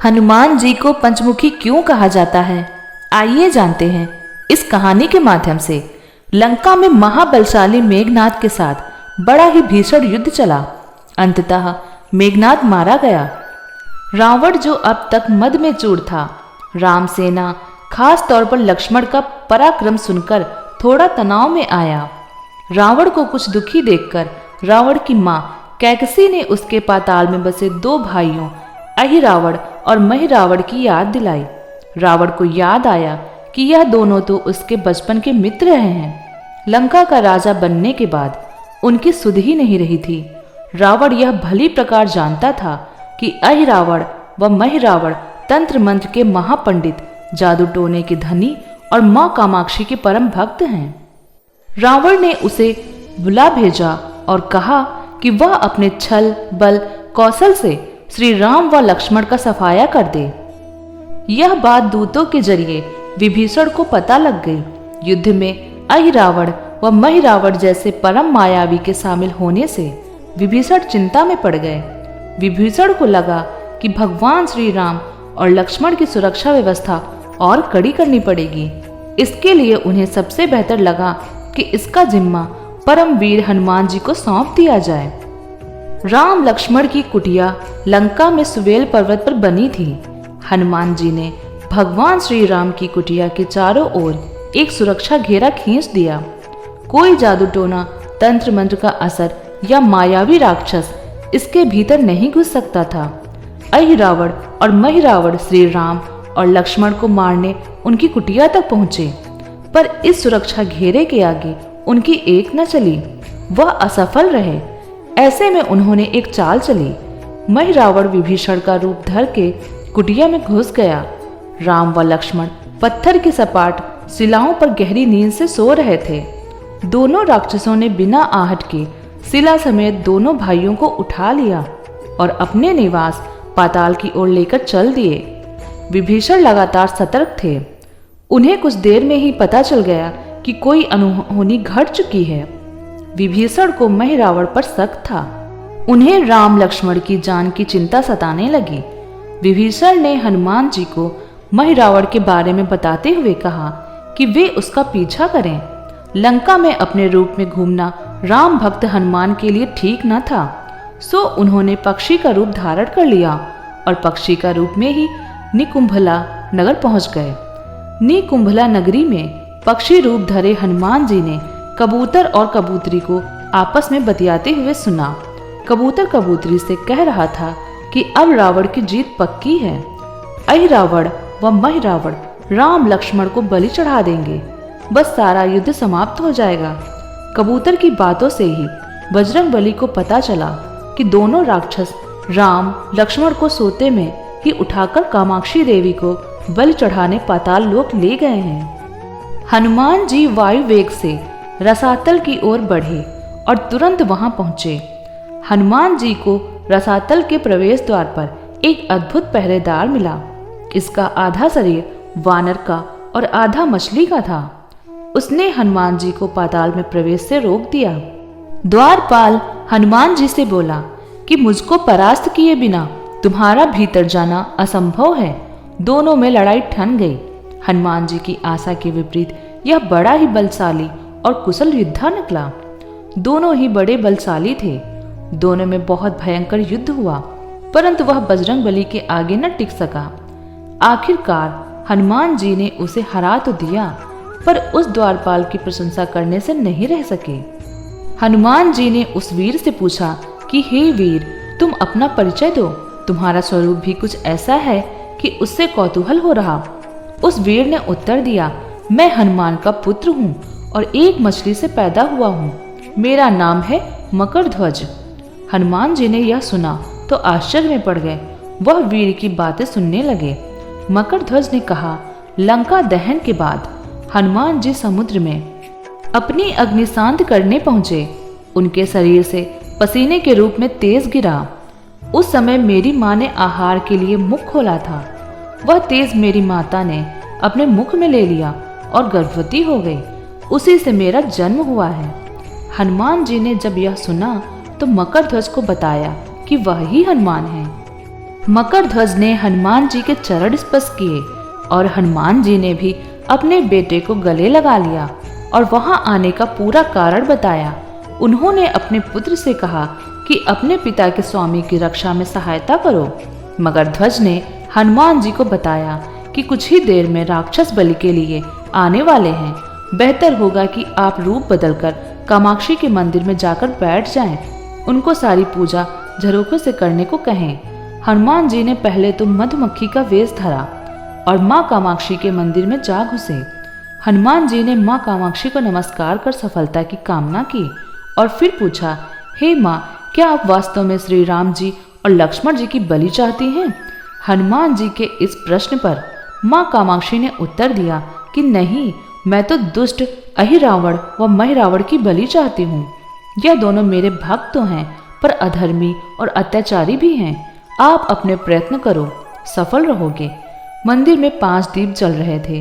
हनुमान जी को पंचमुखी क्यों कहा जाता है, आइए जानते हैं इस कहानी के माध्यम से। लंका में महाबलशाली मेघनाद के साथ बड़ा ही भीषण युद्ध चला। अंततः मेघनाद मारा गया। रावण जो अब तक मद में चूर था, राम सेना खास तौर पर लक्ष्मण का पराक्रम सुनकर थोड़ा तनाव में आया। रावण को कुछ दुखी देखकर रावण की मां कैकसी ने उसके पाताल में बसे दो भाइयों अहिरावण और महिरावण की याद दिलाई। रावण को याद आया कि यह दोनों तो उसके बचपन के मित्र रहे हैं। लंका का राजा बनने के बाद उनकी सुध ही नहीं रही थी। रावण यह भली प्रकार जानता था कि अहिरावण व महिरावण तंत्र मंत्र के महापंडित, जादू टोने के धनी और मां कामाक्षी के परम भक्त हैं। रावण ने उसे बुला भेजा और कहा कि वह अपने छल बल कौशल से श्री राम व लक्ष्मण का सफाया कर दे। यह बात दूतों के जरिए विभीषण को पता लग गई। युद्ध में अहिरावण व महिरावण जैसे परम मायावी के शामिल होने से विभीषण चिंता में पड़ गए। विभीषण को लगा कि भगवान श्री राम और लक्ष्मण की सुरक्षा व्यवस्था और कड़ी करनी पड़ेगी। इसके लिए उन्हें सबसे बेहतर लगा कि इसका जिम्मा परम वीर हनुमान जी को सौंप दिया जाए। राम लक्ष्मण की कुटिया लंका में सुवेल पर्वत पर बनी थी। हनुमान जी ने भगवान श्री राम की कुटिया के चारों ओर एक सुरक्षा घेरा खींच दिया। कोई जादू टोना, तंत्र मंत्र का असर या मायावी राक्षस इसके भीतर नहीं घुस सकता था। अहिरावण और महिरावण श्री राम और लक्ष्मण को मारने उनकी कुटिया तक पहुंचे, पर इस सुरक्षा घेरे के आगे उनकी एक न चली। वह असफल रहे। ऐसे में उन्होंने एक चाल चली। महिरावण विभीषण का रूप धर के कुटिया में घुस गया। राम व लक्ष्मण पत्थर की सपाट शिलाओं पर गहरी नींद से सो रहे थे। दोनों राक्षसों ने बिना आहट के शिला समेत दोनों भाइयों को उठा लिया और अपने निवास पाताल की ओर लेकर चल दिए। विभीषण लगातार सतर्क थे। उन्हें कुछ देर में ही पता चल गया कि कोई अनहोनी घट चुकी है। विभीषण को महिरावण पर शक था। उन्हें राम लक्ष्मण की जान की चिंता सताने लगी। विभीषण ने हनुमान जी को महिरावण के बारे में बताते हुए कहा कि वे उसका पीछा करें। लंका में अपने रूप में घूमना राम भक्त हनुमान के लिए ठीक न था, सो उन्होंने पक्षी का रूप धारण कर लिया और पक्षी का रूप में ही निकुंभला नगर पहुंच गए। निकुंभला नगरी में पक्षी रूप धरे हनुमान जी ने कबूतर और कबूतरी को आपस में बतियाते हुए सुना। कबूतर कबूतरी से कह रहा था कि अब रावण की जीत पक्की है। अहिरावण व महिरावण राम लक्ष्मण को बलि चढ़ा देंगे, बस सारा युद्ध समाप्त हो जाएगा। कबूतर की बातों से ही बजरंगबली को पता चला कि दोनों राक्षस राम लक्ष्मण को सोते में ही उठाकर कामाक्षी देवी को बलि चढ़ाने पाताल लोक ले गए हैं। हनुमान जी वायु वेग से रसातल की ओर बढ़े और तुरंत वहां पहुंचे। हनुमान जी को रसातल के प्रवेश द्वार पर एक अद्भुत पहरेदार मिला। इसका आधा शरीर वानर का और आधा मछली का था। उसने हनुमान जी को पाताल में प्रवेश से रोक दिया। द्वारपाल हनुमान जी से बोला कि मुझको परास्त किए बिना तुम्हारा भीतर जाना असंभव है। दोनों में लड़ाई ठन गई। हनुमान जी की आशा के विपरीत यह बड़ा ही बलशाली और कुशल योद्धा निकला। दोनों ही बड़े बलशाली थे। दोनों में बहुत भयंकर युद्ध हुआ, परंतु वह बजरंगबली के आगे न टिक सका। आखिरकार हनुमान जी ने उसे हरा तो दिया, पर उस द्वारपाल की प्रशंसा करने से नहीं रह सके। हनुमान जी ने उस वीर से पूछा कि हे वीर, तुम अपना परिचय दो। तुम्हारा स्वरूप भी कुछ ऐसा है कि उससे कौतूहल हो रहा। उस वीर ने उत्तर दिया, मैं हनुमान का पुत्र हूँ और एक मछली से पैदा हुआ हूँ। मेरा नाम है मकरध्वज। हनुमान जी ने यह सुना तो आश्चर्य में पड़ गए। वह वीर की बातें सुनने लगे। मकरध्वज ने कहा, लंका दहन के बाद हनुमान जी समुद्र में अपनी अग्नि शांत करने पहुंचे। उनके शरीर से पसीने के रूप में तेज गिरा। उस समय मेरी माँ ने आहार के लिए मुख खोला था। वह तेज मेरी माता ने अपने मुख में ले लिया और गर्भवती हो गई। उसी से मेरा जन्म हुआ है। हनुमान जी ने जब यह सुना तो मकरध्वज को बताया कि वह ही हनुमान है। मकरध्वज ने हनुमान जी के चरण स्पर्श किए और हनुमान जी ने भी अपने बेटे को गले लगा लिया और वहां आने का पूरा कारण बताया। उन्होंने अपने पुत्र से कहा कि अपने पिता के स्वामी की रक्षा में सहायता करो। मकरध्वज ने हनुमान जी को बताया कि कुछ ही देर में राक्षस बलि के लिए आने वाले हैं। बेहतर होगा कि आप रूप बदलकर कामाक्षी के मंदिर में जाकर बैठ जाएं। उनको सारी पूजा झरोखों से करने को कहें। हनुमान जी ने पहले तो मधुमक्खी का वेश धरा और माँ कामाक्षी के मंदिर में जा घुसे। हनुमान जी ने माँ कामाक्षी को नमस्कार कर सफलता की कामना की और फिर पूछा, हे माँ, क्या आप वास्तव में श्री राम जी और लक्ष्मण जी की बलि चाहती हैं? हनुमान जी के इस प्रश्न पर माँ कामाक्षी ने उत्तर दिया कि नहीं, मैं तो दुष्ट अहिरावण व महिरावण की बलि चाहती हूँ। यह दोनों मेरे भक्त तो हैं, पर अधर्मी और अत्याचारी भी हैं। आप अपने प्रयत्न करो, सफल रहोगे। मंदिर में 5 दीप जल रहे थे।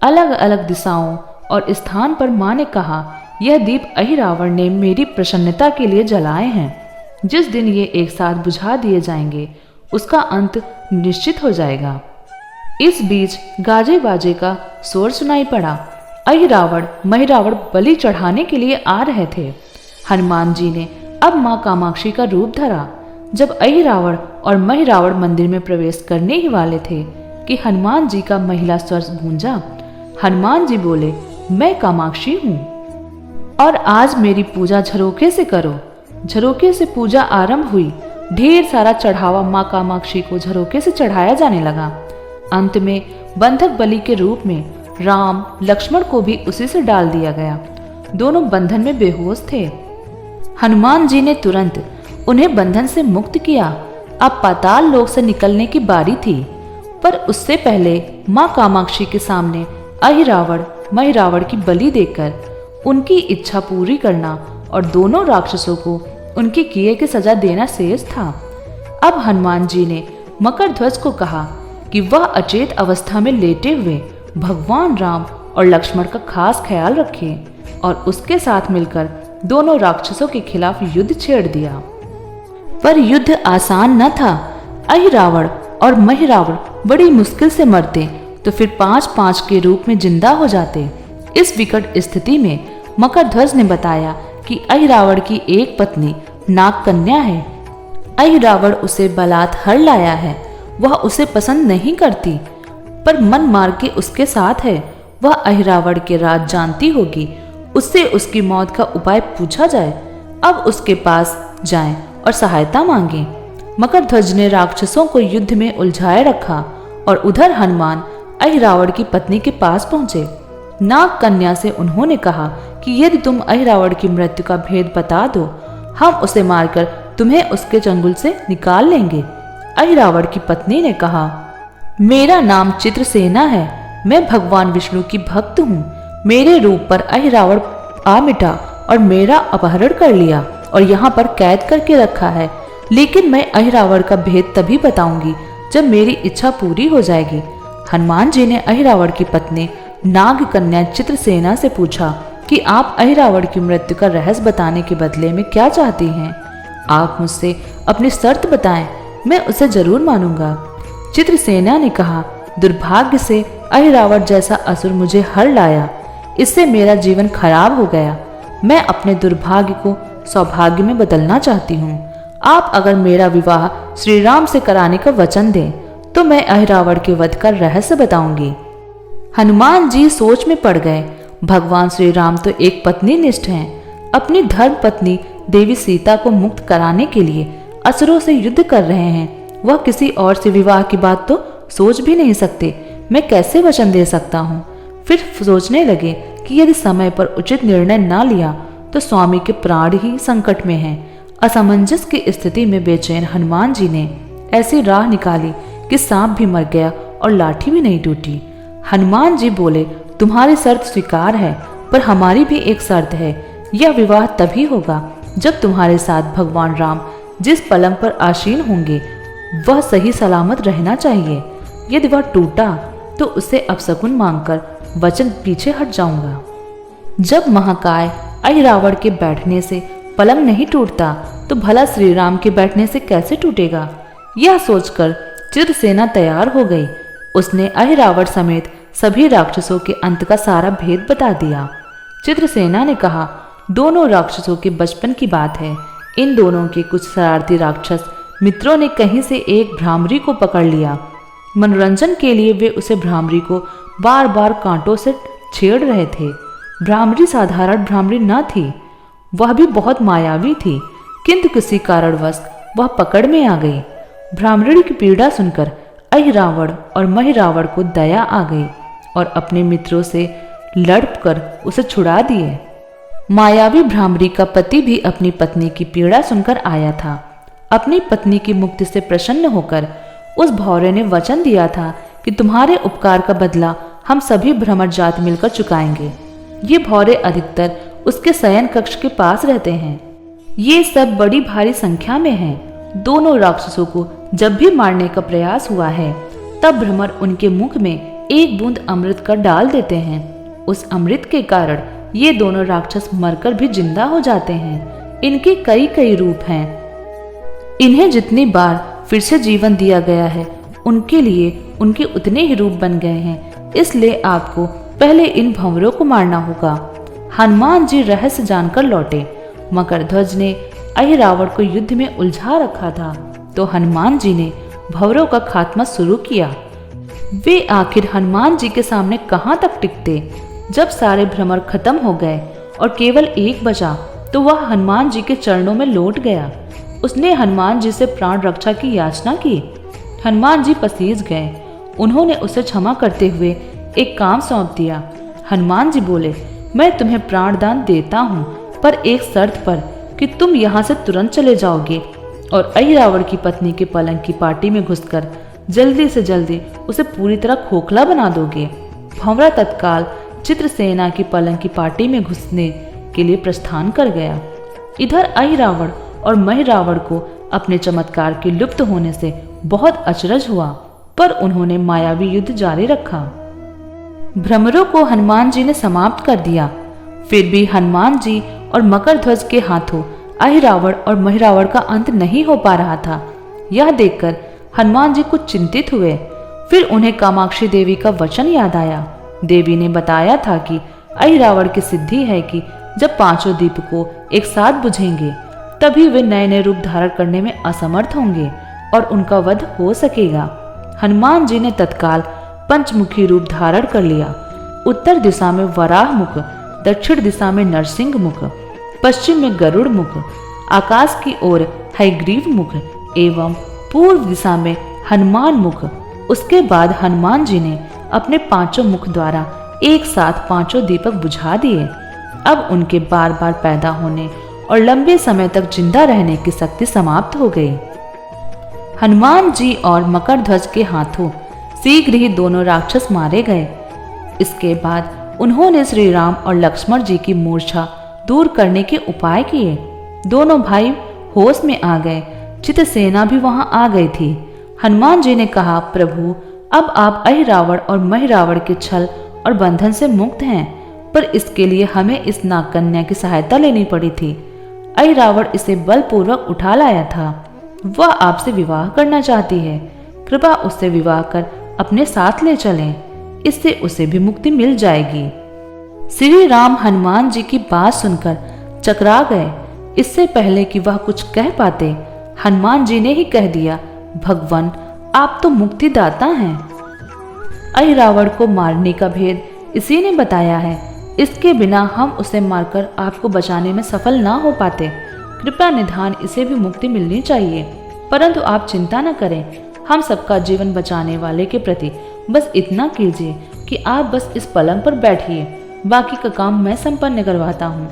अलग अलग दिशाओं और स्थान पर माँ ने कहा, यह दीप अहिरावण ने मेरी प्रसन्नता के लिए जलाए हैं। जिस दिन ये एक साथ बुझा दिए जाएंगे, उसका अंत निश्चित हो जाएगा। इस बीच गाजे बाजे का शोर सुनाई पड़ा। अहिरावण महिरावण बलि चढ़ाने के लिए आ रहे थे। हनुमान जी ने अब माँ कामाक्षी का रूप धरा। जब अहिरावण और महिरावण मंदिर में प्रवेश करने ही वाले थे कि हनुमान जी का महिला स्वर गूंजा। हनुमान जी बोले, मैं कामाक्षी हूँ और आज मेरी पूजा झरोखे से करो। झरोखे से पूजा आरंभ हुई। ढेर सारा चढ़ावा माँ कामाक्षी को झरोखे से चढ़ाया जाने लगा। अंत में बंधक बलि के रूप में राम लक्ष्मण को भी उसी से डाल दिया गया। दोनों बंधन में बेहोश थे। हनुमान जी ने तुरंत उन्हें बंधन से मुक्त किया। अब पाताल लोक से निकलने की बारी थी, पर उससे पहले माँ कामाक्षी के सामने अहिरावण महिरावण की बलि देकर उनकी इच्छा पूरी करना और दोनों राक्षसों को उनके किए की सजा देना शेष था। अब हनुमान जी ने मकरध्वज को कहा कि वह अचेत अवस्था में लेटे हुए भगवान राम और लक्ष्मण का खास ख्याल रखे और उसके साथ मिलकर दोनों राक्षसों के खिलाफ युद्ध छेड़ दिया। पर युद्ध आसान न था। अहिरावण और महिरावण बड़ी मुश्किल से मरते तो फिर 5-5 के रूप में जिंदा हो जाते। इस विकट स्थिति में मकरध्वज ने बताया कि अहिरावण की एक पत्नी नाग कन्या है। अहिरावण उसे बलात् हर लाया है। वह उसे पसंद नहीं करती, पर मन मार के उसके साथ है। वह अहिरावण के राज जानती होगी। उससे उसकी मौत का उपाय पूछा जाए। अब उसके पास जाएं और सहायता मांगे। मकरध्वज ने राक्षसों को युद्ध में उलझाए रखा और उधर हनुमान अहिरावण की पत्नी के पास पहुंचे। नाग कन्या से उन्होंने कहा कि यदि तुम अहिरावण की मृत्यु का भेद बता दो, हम उसे मारकर तुम्हें उसके चंगुल से निकाल लेंगे। अहिरावण की पत्नी ने कहा, मेरा नाम चित्रसेना है। मैं भगवान विष्णु की भक्त हूँ। मेरे रूप पर अहिरावण आ मिटा और मेरा अपहरण कर लिया और यहाँ पर कैद करके रखा है। लेकिन मैं अहिरावण का भेद तभी बताऊंगी जब मेरी इच्छा पूरी हो जाएगी। हनुमान जी ने अहिरावण की पत्नी नाग कन्या चित्रसेना से पूछा कि आप अहिरावण की मृत्यु का रहस्य बताने के बदले में क्या चाहती हैं? आप मुझसे अपनी शर्त बताएं, मैं उसे जरूर मानूंगा। चित्रसेना ने कहा, दुर्भाग्य से अहिरावण जैसा असुर मुझे हर लाया। इससे मेरा जीवन खराब हो गया। मैं अपने दुर्भाग्य को सौभाग्य में बदलना चाहती हूँ। आप अगर मेरा विवाह श्री राम से कराने का वचन दें तो मैं अहिरावण के वध का रहस्य बताऊंगी। हनुमान जी सोच में पड़ गए। भगवान श्री राम तो एक पत्नी निष्ठ हैं। अपनी धर्म पत्नी देवी सीता को मुक्त कराने के लिए असुरों से युद्ध कर रहे हैं। वह किसी और से विवाह की बात तो सोच भी नहीं सकते। मैं कैसे वचन दे सकता हूँ? फिर सोचने लगे कि यदि समय पर उचित निर्णय न लिया तो स्वामी के प्राण ही संकट में हैं। असमंजस की स्थिति में बेचैन हनुमान जी ने ऐसी राह निकाली कि सांप भी मर गया और लाठी भी नहीं टूटी। हनुमान जी बोले, तुम्हारी शर्त स्वीकार है, पर हमारी भी एक शर्त है। यह विवाह तभी होगा जब तुम्हारे साथ भगवान राम जिस पलंग पर आसीन होंगे वह सही सलामत रहना चाहिए। यदि वह टूटा तो उसे अपशकुन मांगकर वचन पीछे हट जाऊंगा। जब महाकाय अहिरावण के बैठने से पलंग नहीं टूटता तो भला श्री राम के बैठने से कैसे टूटेगा? यह सोचकर चित्रसेना तैयार हो गई। उसने अहिरावण समेत सभी राक्षसों के अंत का सारा भेद बता दिया। चित्रसेना ने कहा, दोनों राक्षसों के बचपन की बात है। इन दोनों के कुछ शरारती राक्षस मित्रों ने कहीं से एक भ्रामरी को पकड़ लिया। मनोरंजन के लिए वे उसे भ्रामरी को बार बार कांटों से छेड़ रहे थे। भ्रामरी साधारण भ्रामरी न थी, वह भी बहुत मायावी थी, किंतु किसी कारणवश वह पकड़ में आ गई। भ्रामरी की पीड़ा सुनकर अहिरावण और महिरावण को दया आ गई और अपने मित्रों से लड़कर उसे छुड़ा दिए। मायावी भ्रामरी का पति भी अपनी पत्नी की पीड़ा सुनकर आया था। अपनी पत्नी की मुक्ति से प्रसन्न होकर उस भौरे ने वचन दिया था कि तुम्हारे उपकार का बदला हम सभी भ्रमर जात मिलकर चुकाएंगे। ये भौरे अधिकतर उसके शयन कक्ष के पास रहते हैं। ये सब बड़ी भारी संख्या में हैं। दोनों राक्षसों को जब भी मारने का प्रयास हुआ है, तब भ्रमर उनके मुख में एक बूंद अमृत का डाल देते हैं। उस अमृत के कारण ये दोनों राक्षस मरकर भी जिंदा हो जाते हैं। इनके कई कई रूप हैं। इन्हें जितनी बार फिर से जीवन दिया गया है, उनके लिए उनके उतने ही रूप बन गए हैं। इसलिए आपको पहले इन भंवरों को मारना होगा। हनुमान जी रहस्य जानकर लौटे। मकरध्वज ने अहिरावण को युद्ध में उलझा रखा था, तो हनुमान जी ने भंवरों का खात्मा शुरू किया। वे आखिर हनुमान जी के सामने कहाँ तक टिकते। जब सारे भ्रमर खत्म हो गए और केवल एक बचा, तो वह हनुमान जी के चरणों में लौट गया। उसने हनुमान जी से प्राण रक्षा की याचना की। हनुमान जी पसीज गए। उन्होंने उसे क्षमा करते हुए एक काम सौंप दिया। हनुमान जी बोले, मैं तुम्हें प्राणदान देता हूँ, पर एक शर्त पर कि तुम यहाँ से तुरंत चले जाओगे और अहिरावण की पत्नी के पलंग की पार्टी में घुसकर जल्दी से जल्दी उसे पूरी तरह खोखला बना दोगे। भंवरा तत्काल चित्रसेना की पलंग की पार्टी में घुसने के लिए प्रस्थान कर गया। इधर अहिरावण और महिरावण को अपने चमत्कार के लुप्त होने से बहुत अचरज हुआ, पर उन्होंने मायावी युद्ध जारी रखा। भ्रमरों को हनुमान जी ने समाप्त कर दिया। फिर भी हनुमान जी और मकरध्वज के हाथों अहिरावण और महिरावण का अंत नहीं हो पा रहा था। यह देखकर हनुमान जी कुछ चिंतित हुए। फिर उन्हें कामाक्षी देवी का वचन याद आया। देवी ने बताया था कि अहिरावण की सिद्धि है कि जब पांचों दीप को एक साथ बुझेंगे, तभी वे नए नए रूप धारण करने में असमर्थ होंगे और उनका वध हो सकेगा। हनुमान जी ने तत्काल पंचमुखी रूप धारण कर लिया। उत्तर दिशा में वराह मुख, दक्षिण दिशा में नरसिंह मुख, पश्चिम में गरुड़ मुख, आकाश की ओर हयग्रीव मुख एवं पूर्व दिशा में हनुमान मुख। उसके बाद हनुमान जी ने अपने पांचों मुख द्वारा एक साथ पांचों दीपक बुझा दिए। अब उनके बार बार पैदा होने और लंबे समय तक जिंदा रहने की शक्ति समाप्त हो गई। हनुमान जी और मकरध्वज के हाथों शीघ्र ही दोनों राक्षस मारे गए। इसके बाद उन्होंने श्री राम और लक्ष्मण जी की मूर्छा दूर करने के उपाय किए। दोनों भाई होश में आ गए। चित्रसेना भी वहां आ गई थी। हनुमान जी ने कहा, प्रभु, अब आप अहिरावण और महिरावण के छल और बंधन से मुक्त हैं, पर इसके लिए हमें इस नागकन्या की सहायता लेनी पड़ी थी। अहिरावण इसे बलपूर्वक उठा लाया था। वह आपसे विवाह करना चाहती है। कृपा उससे विवाह कर अपने साथ ले चलें, इससे उसे भी मुक्ति मिल जाएगी। श्री राम हनुमान जी की बात सुनकर चकरा गए। इससे पहले कि वह कुछ कह पाते, हनुमान जी ने ही कह दिया, भगवान, आप तो मुक्तिदाता हैं। अहिरावण को मारने का भेद इसी ने बताया है। इसके बिना हम उसे मारकर आपको बचाने में सफल ना हो पाते। कृपया निधान इसे भी मुक्ति मिलनी चाहिए। परंतु आप चिंता न करें, हम सबका जीवन बचाने वाले के प्रति बस इतना कीजिए कि आप बस इस पलंग पर बैठिए, बाकी का काम मैं संपन्न करवाता हूँ।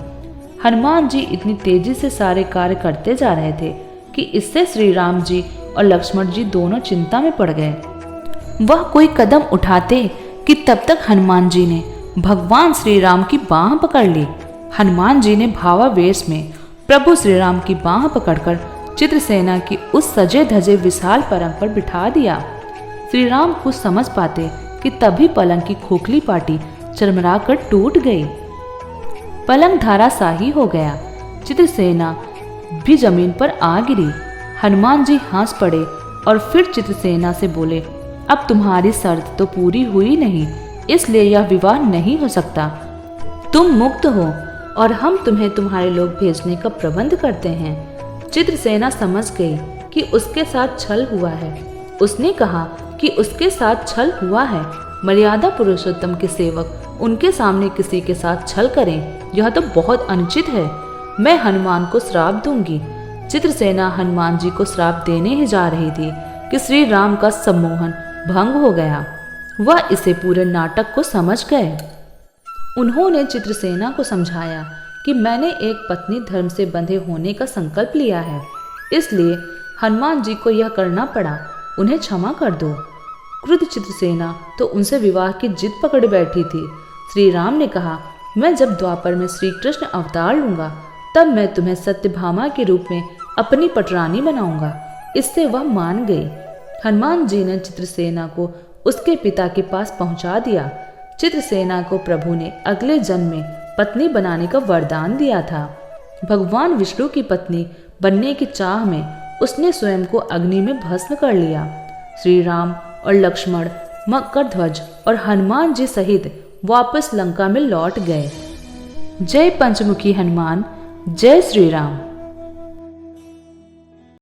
हनुमान जी इतनी तेजी से सारे कार्य करते जा रहे थे कि इससे श्री राम जी और लक्ष्मण जी दोनों चिंता में पड़ गए। वह कोई कदम उठाते कि तब तक हनुमान जी ने भगवान श्री राम की बाह पकड़ ली। हनुमान जी ने भावावेश में प्रभु श्री राम की बाह पकड़कर चित्रसेना की उस सजे धजे विशाल पलंग पर बिठा दिया। श्री राम कुछ समझ पाते कि तभी पलंग की खोखली पाटी चरमराकर टूट गई। पलंग धाराशाही हो गया। चित्रसेना भी जमीन पर आ गिरी। हनुमान जी हंस पड़े और फिर चित्रसेना से बोले, अब तुम्हारी शर्त तो पूरी हुई नहीं, इसलिए यह विवाह नहीं हो सकता। तुम मुक्त हो और हम तुम्हें तुम्हारे लोग भेजने का प्रबंध करते हैं। चित्रसेना समझ गई कि उसके साथ छल हुआ है। उसने कहा कि उसके साथ छल हुआ है। मर्यादा पुरुषोत्तम के सेवक उनके सामने किसी के साथ छल करें, यह तो बहुत अनुचित है। मैं हनुमान को श्राप दूंगी। चित्रसेना हनुमान जी को श्राप देने ही जा रही थी कि श्री राम का सम्मोहन भंग हो गया। वह इसे पूरे नाटक को समझ गए। उन्होंने चित्रसेना को समझाया कि मैंने एक पत्नी धर्म से बंधे होने का संकल्प लिया है, इसलिए हनुमान जी को यह करना पड़ा। उन्हें क्षमा कर दो। क्रुद्ध चित्रसेना तो उनसे विवाह की जिद पकड़ बैठी थी। श्री राम ने कहा, मैं जब द्वापर में श्री कृष्ण अवतार लूंगा तब मैं तुम्हें सत्यभामा के रूप में अपनी पटरानी बनाऊंगा। इससे वह मान गई। हनुमान जी ने चित्रसेना को उसके पिता के पास पहुंचा दिया। चित्रसेना को प्रभु ने अगले जन्म में पत्नी बनाने का वरदान दिया था। भगवान विष्णु की पत्नी बनने की चाह में उसने स्वयं को अग्नि में भस्म कर लिया। श्री राम और लक्ष्मण, मकरध्वज और हनुमान जी सहित वापस लंका में लौट गए। जय पंचमुखी हनुमान, जय श्री राम।